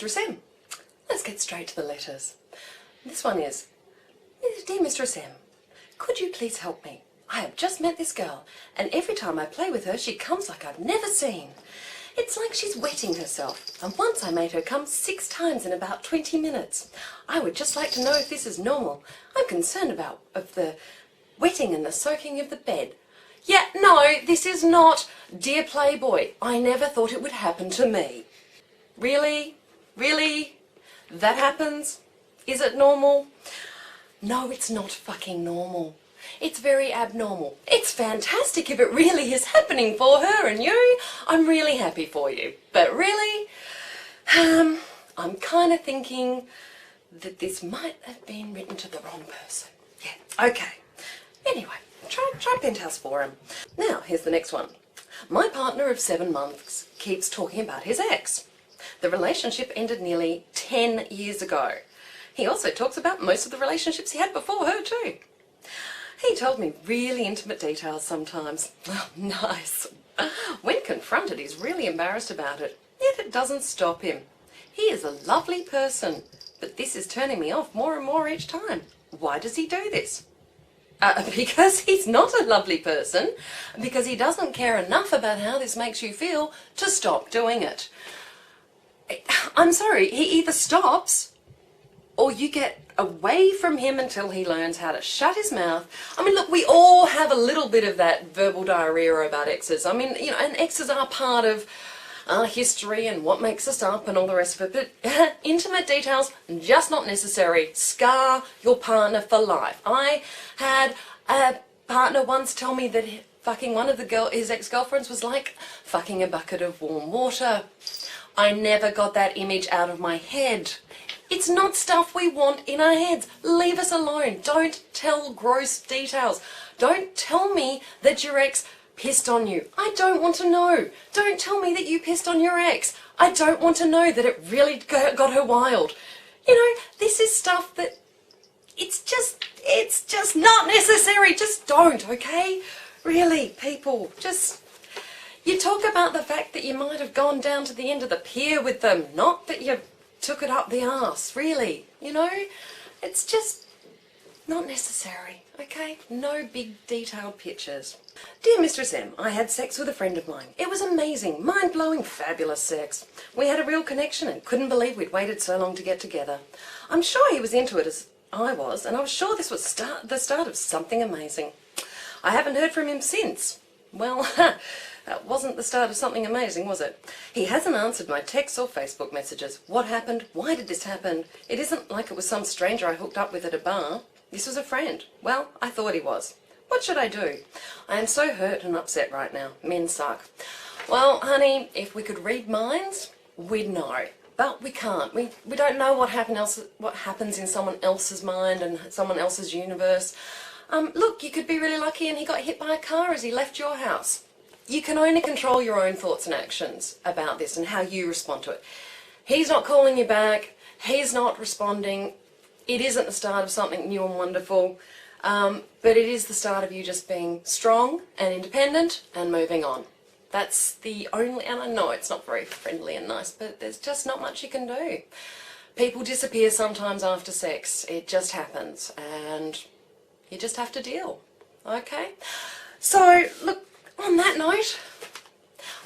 Mistress M. Let's get straight to the letters. This one is, Dear Mistress M, could you please help me? I have just met this girl, and every time I play with her she comes like I've never seen. It's like she's wetting herself, and once I made her come 6 times in about 20 minutes. I would just like to know if this is normal. I'm concerned about the wetting and the soaking of the bed. Yeah, no, this is not. Dear Playboy, I never thought it would happen to me. Really? Really? That happens? Is it normal? No, it's not fucking normal. It's very abnormal. It's fantastic if it really is happening for her and you. I'm really happy for you. But really, I'm kind of thinking that this might have been written to the wrong person. Yeah, okay. Anyway, try Penthouse Forum. Now, here's the next one. My partner of 7 months keeps talking about his ex. The relationship ended nearly 10 years ago. He also talks about most of the relationships he had before her too. He told me really intimate details sometimes. Oh, nice. When confronted, he's really embarrassed about it, yet it doesn't stop him. He is a lovely person, but this is turning me off more and more each time. Why does he do this? Because he's not a lovely person, because he doesn't care enough about how this makes you feel to stop doing it. I'm sorry, he either stops or you get away from him until he learns how to shut his mouth. I mean, look, we all have a little bit of that verbal diarrhea about exes. I mean, you know, and exes are part of our history and what makes us up and all the rest of it, but intimate details, just not necessary. Scar your partner for life. I had a partner once tell me that fucking one of his ex-girlfriends was like fucking a bucket of warm water. I never got that image out of my head. It's not stuff we want in our heads. Leave us alone. Don't tell gross details. Don't tell me that your ex pissed on you. I don't want to know. Don't tell me that you pissed on your ex. I don't want to know that it really got her wild. You know, this is stuff that it's just not necessary. Just don't, okay? Really, people, just... You talk about the fact that you might have gone down to the end of the pier with them, not that you took it up the arse, really, you know? It's just not necessary, okay? No big detailed pictures. Dear Mistress M, I had sex with a friend of mine. It was amazing, mind-blowing, fabulous sex. We had a real connection and couldn't believe we'd waited so long to get together. I'm sure he was into it as I was, and I was sure this was the start of something amazing. I haven't heard from him since. Well, that wasn't the start of something amazing, was it? He hasn't answered my texts or Facebook messages. What happened? Why did this happen? It isn't like it was some stranger I hooked up with at a bar. This was a friend. Well, I thought he was. What should I do? I am so hurt and upset right now. Men suck. Well, honey, if we could read minds, we'd know. But we can't. We don't know what happens in someone else's mind and someone else's universe. Look, you could be really lucky and he got hit by a car as he left your house. You can only control your own thoughts and actions about this and how you respond to it. He's not calling you back. He's not responding. It isn't the start of something new and wonderful, but it is the start of you just being strong and independent and moving on. That's the only, and I know it's not very friendly and nice, but there's just not much you can do. People disappear sometimes after sex. It just happens, and you just have to deal, okay? So, look, on that note,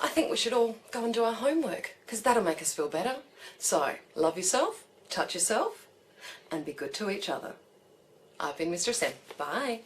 I think we should all go and do our homework, because that'll make us feel better. So, love yourself, touch yourself, and be good to each other. I've been Mistress M. Bye.